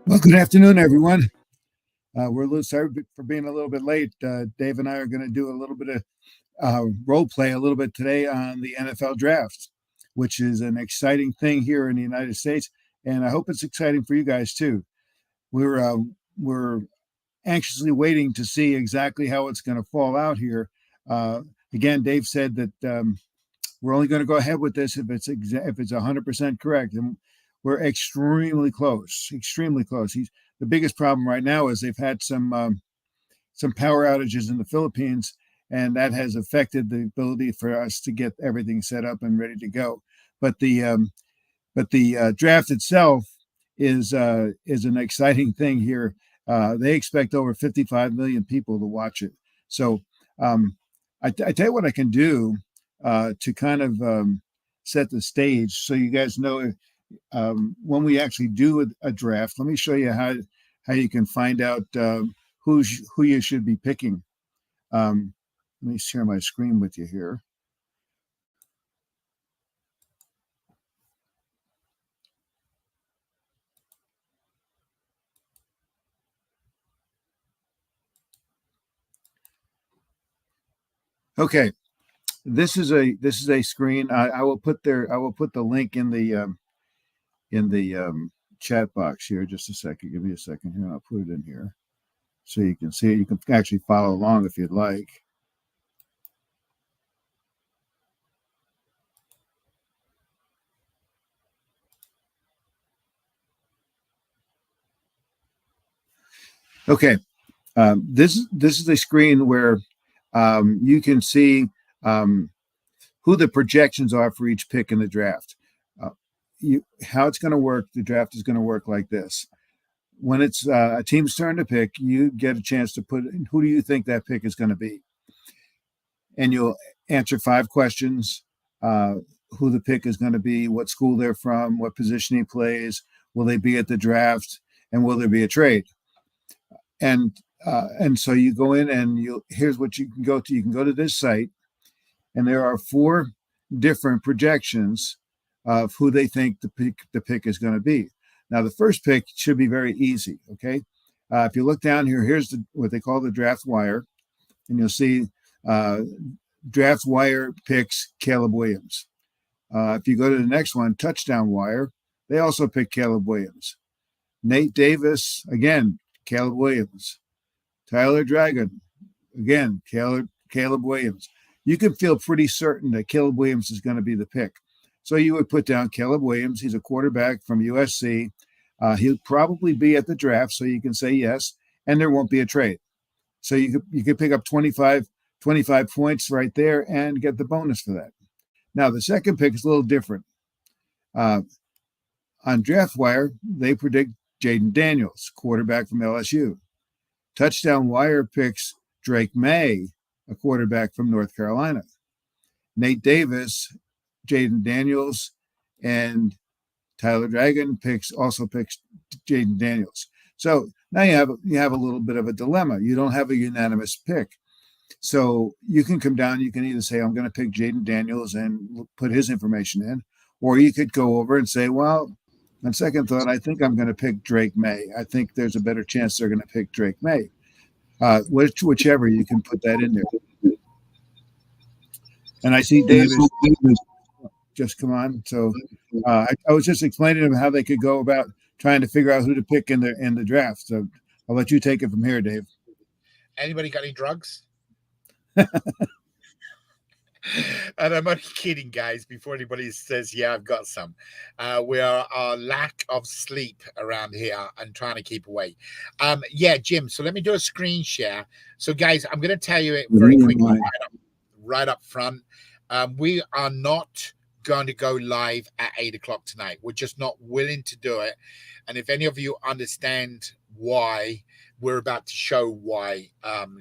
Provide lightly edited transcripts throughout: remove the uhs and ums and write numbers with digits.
Well, good afternoon, everyone. We're a little sorry for being a little bit late. Dave and I are going to do a little bit of role play a little bit today on the NFL draft, which is an exciting thing here in the United States, and I hope it's exciting for you guys too. We're anxiously waiting to see exactly how it's going to fall out here. Uh, Again, Dave said that we're only going to go ahead with this if it's 100% correct, and we're extremely close. The biggest problem right now is they've had some power outages in the Philippines, and that has affected the ability for us to get everything set up and ready to go. But the draft itself is an exciting thing here. They expect over 55 million people to watch it. So I tell you what I can do to kind of set the stage so you guys know when we actually do a draft. Let me show you how you can find out who you should be picking. Let me share my screen with you here. Okay, this is a screen. I will put the link in the chat box here. Just a second. Give me a second here, and I'll put it in here so you can see it. You can actually follow along if you'd like. Okay, this is a screen where you can see who the projections are for each pick in the draft. How it's going to work. The draft is going to work like this. When it's a team's turn to pick, you get a chance to put in who do you think that pick is going to be, and you'll answer 5 questions. Who the pick is going to be, what school they're from, what position he plays, will they be at the draft, and will there be a trade? And so you go in and here's what you can go to. You can go to this site, and there are 4 different projections of who they think the pick is going to be. Now, the first pick should be very easy. Okay, if you look down here, here's what they call the draft wire, and you'll see draft wire picks Caleb Williams. If you go to the next one, touchdown wire, they also pick Caleb Williams. Nate Davis, again, Caleb Williams. Tyler Dragon, again, Caleb Williams. You can feel pretty certain that Caleb Williams is going to be the pick. So you would put down Caleb Williams. He's a quarterback from USC. He'll probably be at the draft, so you can say yes, and there won't be a trade. So you could pick up 25 points right there and get the bonus for that. Now, the second pick is a little different. On DraftWire, they predict Jaden Daniels, quarterback from LSU. Touchdown Wire picks Drake May, a quarterback from North Carolina. Nate Davis, Jaden Daniels, and Tyler Dragon also picks Jaden Daniels. So now you have a little bit of a dilemma. You don't have a unanimous pick. So you can come down, you can either say, I'm going to pick Jaden Daniels and put his information in, or you could go over and say, well, on second thought, I think I'm going to pick Drake May. I think there's a better chance they're going to pick Drake May. Whichever, you can put that in there. And I see David just come on. So I was just explaining to them how they could go about trying to figure out who to pick in the draft. So I'll let you take it from here, Dave. Anybody got any drugs? And I'm only kidding, guys, before anybody says, yeah, I've got some. We are our lack of sleep around here and trying to keep awake. Yeah, Jim, so let me do a screen share. So, guys, I'm going to tell you it very quickly right up front. We are not going to go live at 8 o'clock tonight. We're just not willing to do it. And if any of you understand why, we're about to show why,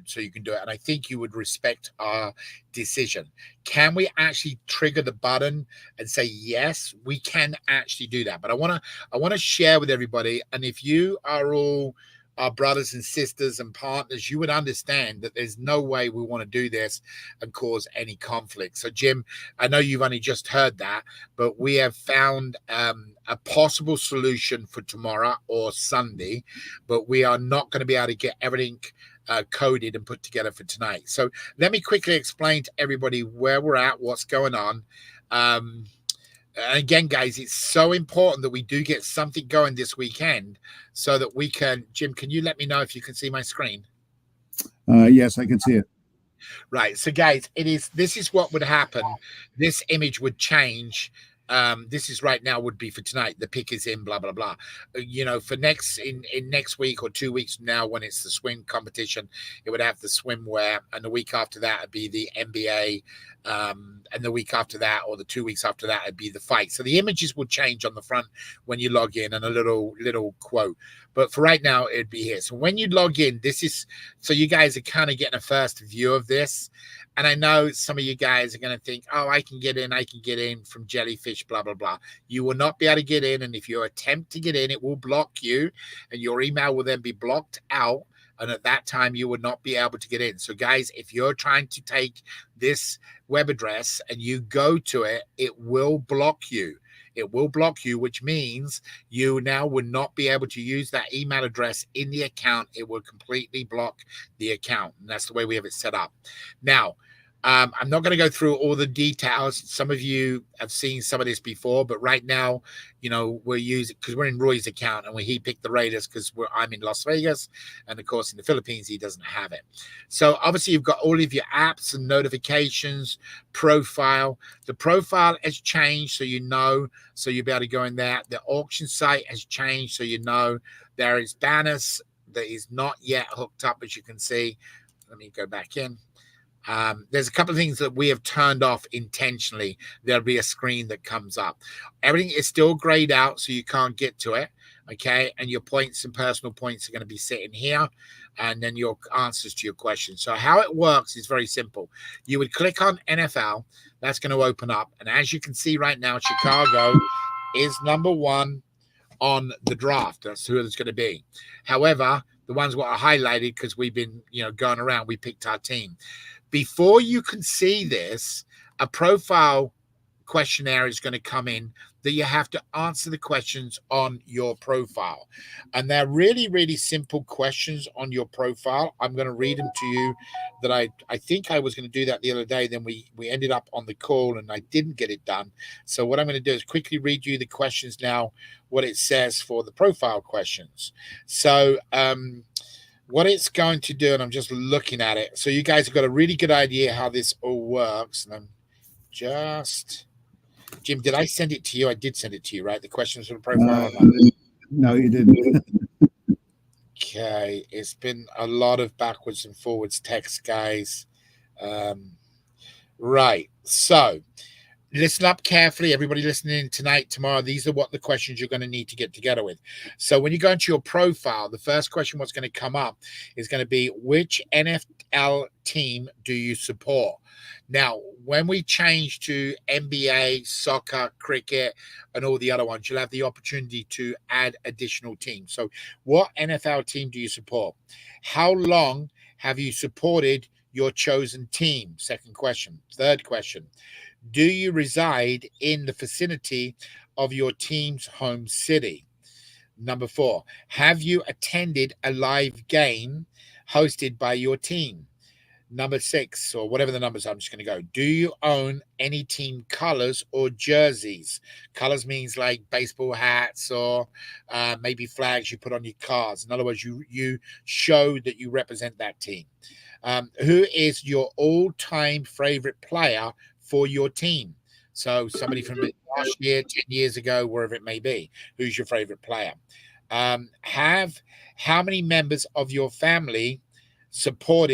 so you can do it. And I think you would respect our decision. Can we actually trigger the button and say, yes, we can actually do that? But I want to share with everybody. And if you are all our brothers and sisters and partners, you would understand that there's no way we want to do this and cause any conflict. So, Jim, I know you've only just heard that, but we have found a possible solution for tomorrow or Sunday, but we are not going to be able to get everything coded and put together for tonight. So let me quickly explain to everybody where we're at, what's going on. And again, guys, it's so important that we do get something going this weekend so that we can, Jim, can you let me know if you can see my screen? Yes, I can see it. Right. So, guys, this is what would happen. This image would change. This is right now would be for tonight. The pick is in, blah, blah, blah. For next week or 2 weeks from now, when it's the swim competition, it would have the swimwear, and the week after that would be the NBA, and the week after that, or the 2 weeks after that, would be the fight. So the images will change on the front when you log in, and a little quote. But for right now, it'd be here. So when you log in, this is so you guys are kind of getting a first view of this. And I know some of you guys are going to think, oh, I can get in from Jellyfish, blah, blah, blah. You will not be able to get in. And if you attempt to get in, it will block you, and your email will then be blocked out. And at that time, you would not be able to get in. So, guys, if you're trying to take this web address and you go to it, it will block you. It will block you, which means you now would not be able to use that email address in the account. It will completely block the account. And that's the way we have it set up. Now, I'm not going to go through all the details. Some of you have seen some of this before, but right now, we're using, because we're in Roy's account, and he picked the Raiders because I'm in Las Vegas. And of course, in the Philippines, he doesn't have it. So obviously, you've got all of your apps and notifications, profile. The profile has changed, so you'll be able to go in there. The auction site has changed, so there is banners that is not yet hooked up, as you can see. Let me go back in. There's a couple of things that we have turned off intentionally. There'll be a screen that comes up. Everything is still grayed out, so you can't get to it. Okay. And your points and personal points are going to be sitting here, and then your answers to your questions. So how it works is very simple. You would click on NFL. That's going to open up. And as you can see right now, Chicago is number one on the draft. That's who it's going to be. However, the ones what are highlighted, because we've been, going around, we picked our team. Before you can see this, a profile questionnaire is going to come in that you have to answer the questions on your profile. And they're really, really simple questions on your profile. I'm going to read them to you that I think I was going to do that the other day. Then we ended up on the call and I didn't get it done. So what I'm going to do is quickly read you the questions now, what it says for the profile questions. So, what it's going to do, and I'm just looking at it, so you guys have got a really good idea how this all works. And I'm just, Jim, did I send it to you? I did send it to you, right? The questions for the profile. No, you didn't. Okay, it's been a lot of backwards and forwards text, guys. Right, so listen up carefully, everybody listening tonight, tomorrow. These are what the questions you're going to need to get together with. So when you go into your profile, the first question what's going to come up is going to be, which NFL team do you support? Now, when we change to NBA, soccer, cricket, and all the other ones, you'll have the opportunity to add additional teams. So what NFL team do you support? How long have you supported your chosen team? Second question. Third question. Do you reside in the vicinity of your team's home city? Number 4, have you attended a live game hosted by your team? Number 6, or whatever the numbers are, I'm just going to go. Do you own any team colors or jerseys? Colors means like baseball hats or maybe flags you put on your cars. In other words, you show that you represent that team. Who is your all-time favorite player for your team? So somebody from last year, 10 years ago, wherever it may be, who's your favorite player? How many members of your family support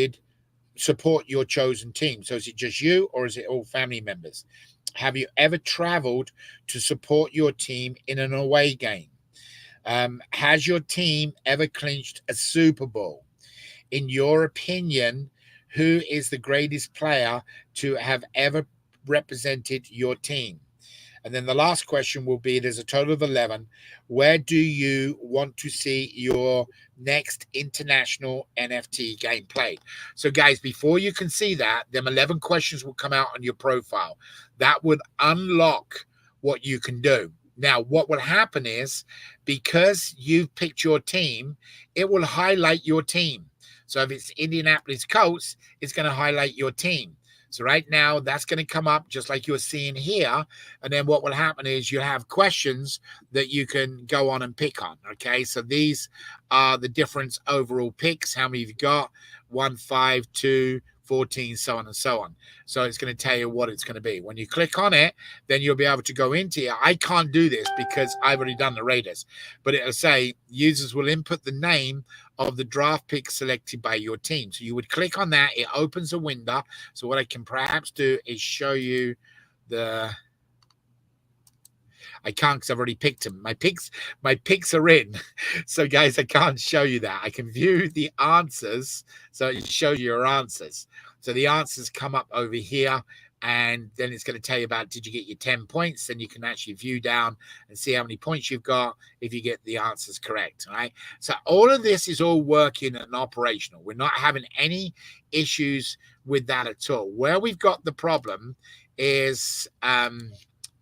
your chosen team? So is it just you, or is it all family members? Have you ever traveled to support your team in an away game? Has your team ever clinched a Super Bowl? In your opinion, who is the greatest player to have ever represented your team? And then the last question will be, there's a total of 11. Where do you want to see your next international NFT game played? So guys, before you can see that, them 11 questions will come out on your profile. That would unlock what you can do. Now, what will happen is, because you've picked your team, it will highlight your team. So if it's Indianapolis Colts, it's going to highlight your team. So right now, that's going to come up just like you're seeing here. And then what will happen is you'll have questions that you can go on and pick on. Okay, so these are the different overall picks. How many you've got? 1, 5, 2, 14, so on and so on. So it's going to tell you what it's going to be. When you click on it, then you'll be able to go into it. I can't do this because I've already done the Raiders, but it'll say users will input the name of the draft pick selected by your team. So you would click on that. It opens a window. So what I can perhaps do is show you the... I can't because I've already picked them. My picks are in. So guys, I can't show you that. I can view the answers. So it shows you your answers. So the answers come up over here, and then it's going to tell you about, did you get your 10 points? Then you can actually view down and see how many points you've got if you get the answers correct. All right. So all of this is all working and operational. We're not having any issues with that at all. Where we've got the problem is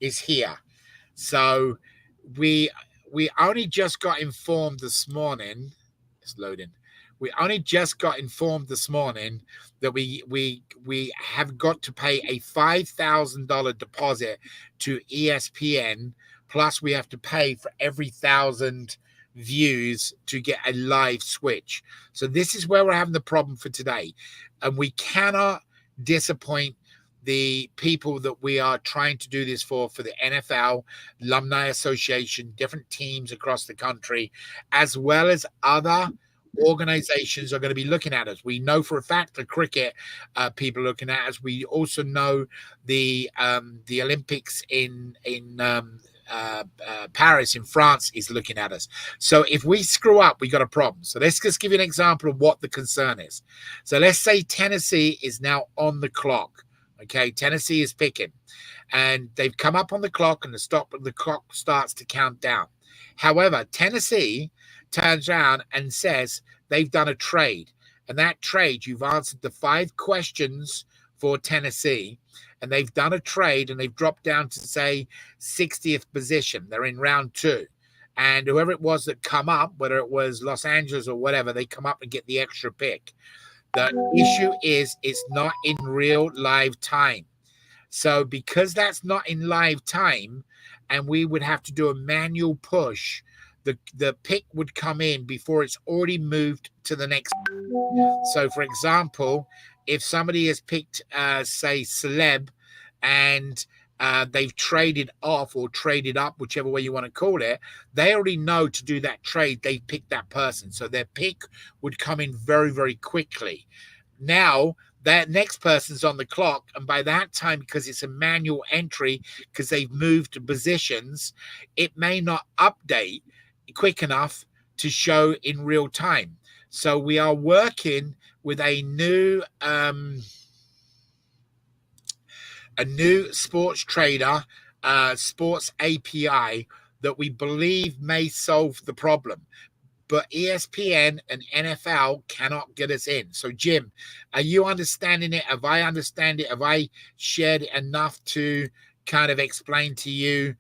here. So we only just got informed this morning. It's loading. We only just got informed this morning that we have got to pay a $5,000 deposit to ESPN. Plus, we have to pay for every 1,000 views to get a live switch. So this is where we're having the problem for today, and we cannot disappoint the people that we are trying to do this for the NFL, Alumni Association, different teams across the country, as well as other organizations are going to be looking at us. We know for a fact the cricket people are looking at us. We also know the Olympics in Paris in France is looking at us. So if we screw up, we got a problem. So let's just give you an example of what the concern is. So let's say Tennessee is now on the clock. Okay, Tennessee is picking, and they've come up on the clock, and the clock starts to count down. However, Tennessee turns around and says they've done a trade, and that trade, you've answered the 5 questions for Tennessee, and they've done a trade, and they've dropped down to, say, 60th position. They're in round 2. And whoever it was that come up, whether it was Los Angeles or whatever, they come up and get the extra pick. The issue is it's not in real live time. So because that's not in live time, and we would have to do a manual push, the pick would come in before it's already moved to the next. So, for example, if somebody has picked, say, celeb, and they've traded off or traded up, whichever way you want to call it, they already know to do that trade. They picked that person. So their pick would come in very, very quickly. Now, that next person's on the clock, and by that time, because it's a manual entry, because they've moved to positions, it may not update quick enough to show in real time. So we are working with a new sports trader, sports API that we believe may solve the problem. But ESPN and NFL cannot get us in. So, Jim, are you understanding it? Have I understand it? Have I shared it enough to kind of explain to you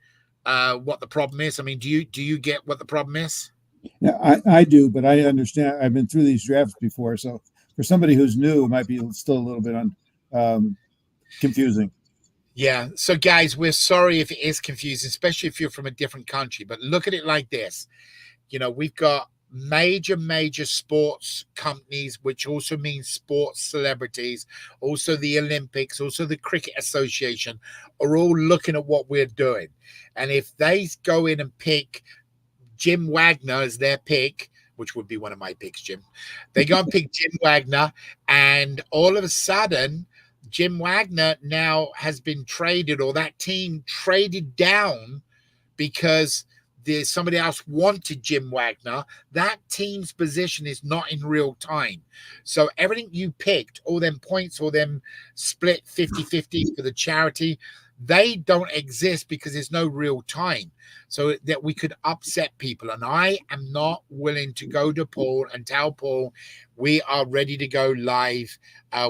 what the problem is? I mean, do you get what the problem is? Yeah, I do, but I understand. I've been through these drafts before, so for somebody who's new, it might be still a little bit confusing. Yeah. So, guys, we're sorry if it is confusing, especially if you're from a different country. But look at it like this. You know, we've got major sports companies, which also means sports celebrities, also the Olympics, also the Cricket Association, are all looking at what we're doing. And if they go in and pick Jim Wagner as their pick, which would be one of my picks, Jim, they go and pick Jim Wagner, and all of a sudden, Jim Wagner now has been traded, or that team traded down because somebody else wanted Jim Wagner. That team's position is not in real time. So everything you picked, all them points, all them split 50-50 for the charity, they don't exist because there's no real time, so that we could upset people. And I am not willing to go to Paul and tell Paul we are ready to go live.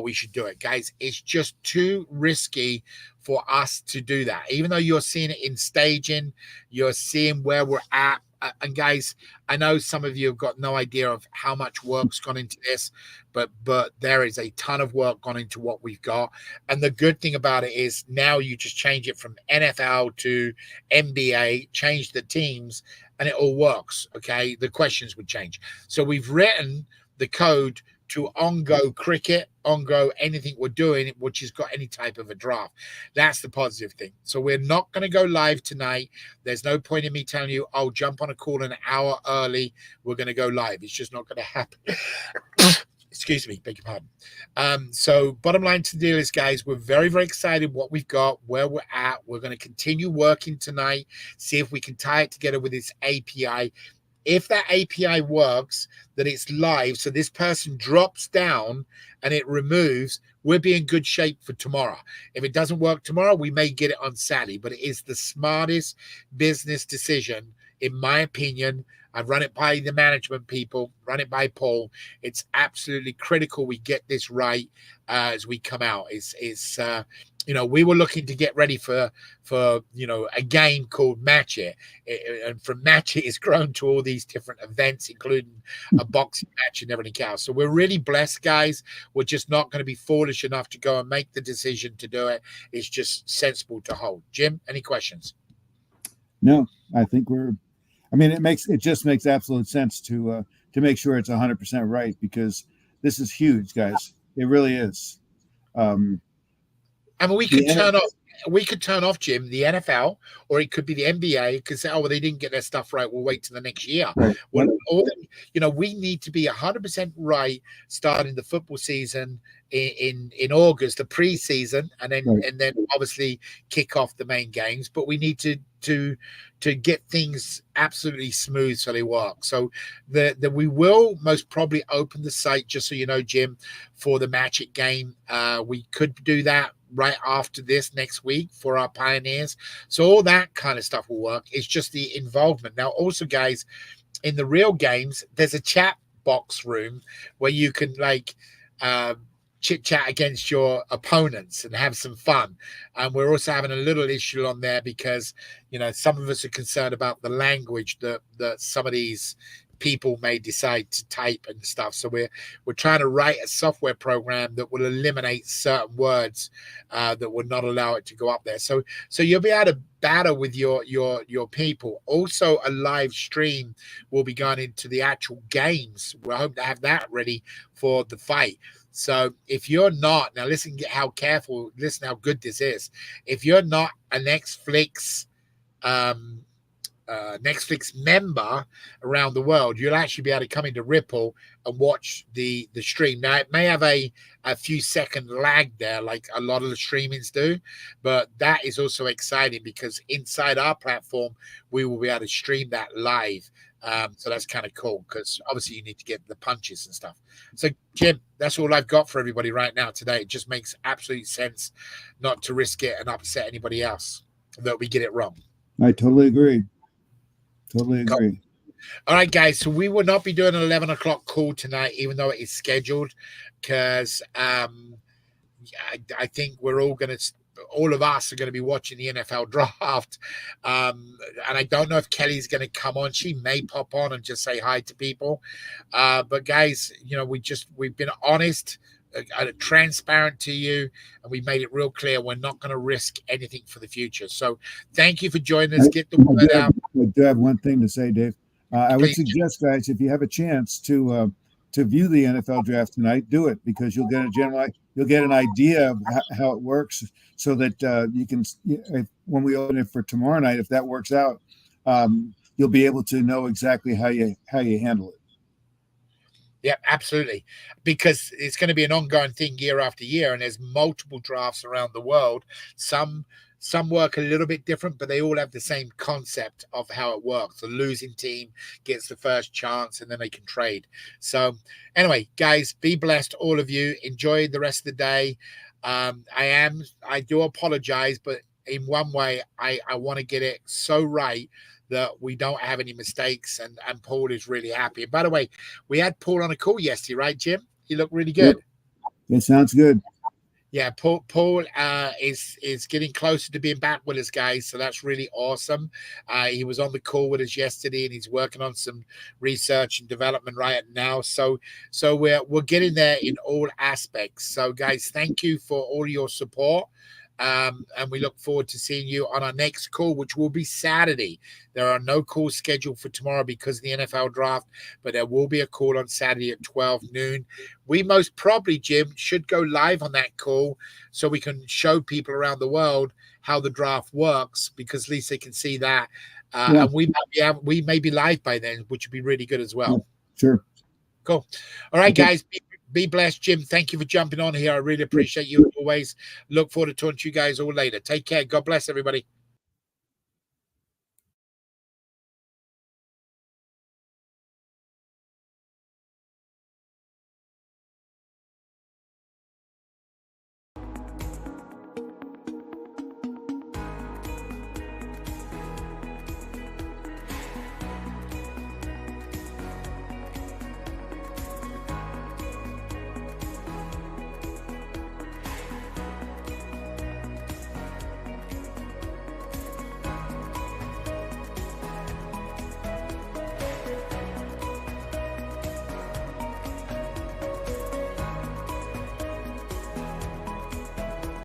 We should do it, guys. It's just too risky for us to do that. Even though you're seeing it in staging, you're seeing where we're at. And guys, I know some of you have got no idea of how much work's gone into this, but there is a ton of work gone into what we've got. And the good thing about it is now you just change it from NFL to NBA, change the teams, and it all works. Okay, the questions would change. So we've written the code to on-go cricket, on-go anything we're doing, which has got any type of a draft. That's the positive thing. So we're not going to go live tonight. There's no point in me telling you, I'll jump on a call an hour early. We're going to go live. It's just not going to happen. Excuse me, beg your pardon. So bottom line to the deal is, guys, we're very, very excited what we've got, where we're at. We're going to continue working tonight, see if we can tie it together with this API. If that API works, that it's live, so this person drops down and it removes, we'll be in good shape for tomorrow. If it doesn't work tomorrow, we may get it on Saturday, but it is the smartest business decision, in my opinion. I've run it by the management people, run it by Paul. It's absolutely critical we get this right as we come out. We were looking to get ready for a game called Match It. And from Match It, it's grown to all these different events, including a boxing match and everything else. So we're really blessed, guys. We're just not going to be foolish enough to go and make the decision to do it. It's just sensible to hold. Jim, any questions? No, I think it just makes absolute sense to make sure it's 100% right, because this is huge, guys. It really is. I mean, we could turn off, Jim, the NFL, or it could be the NBA, because they didn't get their stuff right. We'll wait till the next year. Right. We need to be 100% right starting the football season in August, the preseason, and then right. and then obviously kick off the main games. But we need to get things absolutely smooth so they work. So we will most probably open the site, just so you know, Jim, for the Match It game. We could do that right after this next week for our pioneers. So all that kind of stuff will work. It's just the involvement. Now, also, guys, in the real games, there's a chat box room where you can chit chat against your opponents and have some fun. And we're also having a little issue on there because, some of us are concerned about the language that some of these people may decide to type and stuff. So we're trying to write a software program that will eliminate certain words that would not allow it to go up there. So you'll be able to battle with your people. Also, a live stream will be going into the actual games. We hope to have that ready for the fight. So if you're not, now listen how good this is. If you're not a Netflix member around the world, you'll actually be able to come into Ripple and watch the stream. Now, it may have a few second lag there, like a lot of the streamings do, but that is also exciting because inside our platform, we will be able to stream that live. So that's kind of cool because obviously you need to get the punches and stuff. So, Jim, that's all I've got for everybody right now today. It just makes absolute sense not to risk it and upset anybody else that we get it wrong. I totally agree. Totally agree. Cool. All right, guys. So we will not be doing an 11 o'clock call tonight, even though it is scheduled, because I think all of us are going to be watching the NFL draft. And I don't know if Kelly's going to come on. She may pop on and just say hi to people. But guys, we've been honest, transparent to you, and we made it real clear we're not going to risk anything for the future. So thank you for joining us. Get the word out. I do have one thing to say, Dave. I would suggest, guys, if you have a chance to view the NFL draft tonight, do it, because you'll get an idea of how it works, so that you can, when we open it for tomorrow night, if that works out, you'll be able to know exactly how you handle it. Yeah, absolutely. Because it's going to be an ongoing thing year after year, and there's multiple drafts around the world. Some work a little bit different, but they all have the same concept of how it works. The losing team gets the first chance, and then they can trade. So anyway, guys, be blessed, all of you. Enjoy the rest of the day. I do apologize, but in one way, I want to get it so right that we don't have any mistakes, and Paul is really happy. And by the way, we had Paul on a call yesterday, right, Jim? He looked really good. Yep. It sounds good. Yeah, Paul is getting closer to being back with us, guys. So that's really awesome. He was on the call with us yesterday, and he's working on some research and development right now. So we're getting there in all aspects. So, guys, thank you for all your support. And we look forward to seeing you on our next call, which will be Saturday. There are no calls scheduled for tomorrow because of the NFL draft, but there will be a call on Saturday at 12 noon. We most probably, Jim, should go live on that call so we can show people around the world how the draft works, because at least they can see that. And we may be live by then, which would be really good as well. Yeah, sure. Cool. All right, guys. Be blessed, Jim. Thank you for jumping on here. I really appreciate you always. Look forward to talking to you guys all later. Take care. God bless everybody.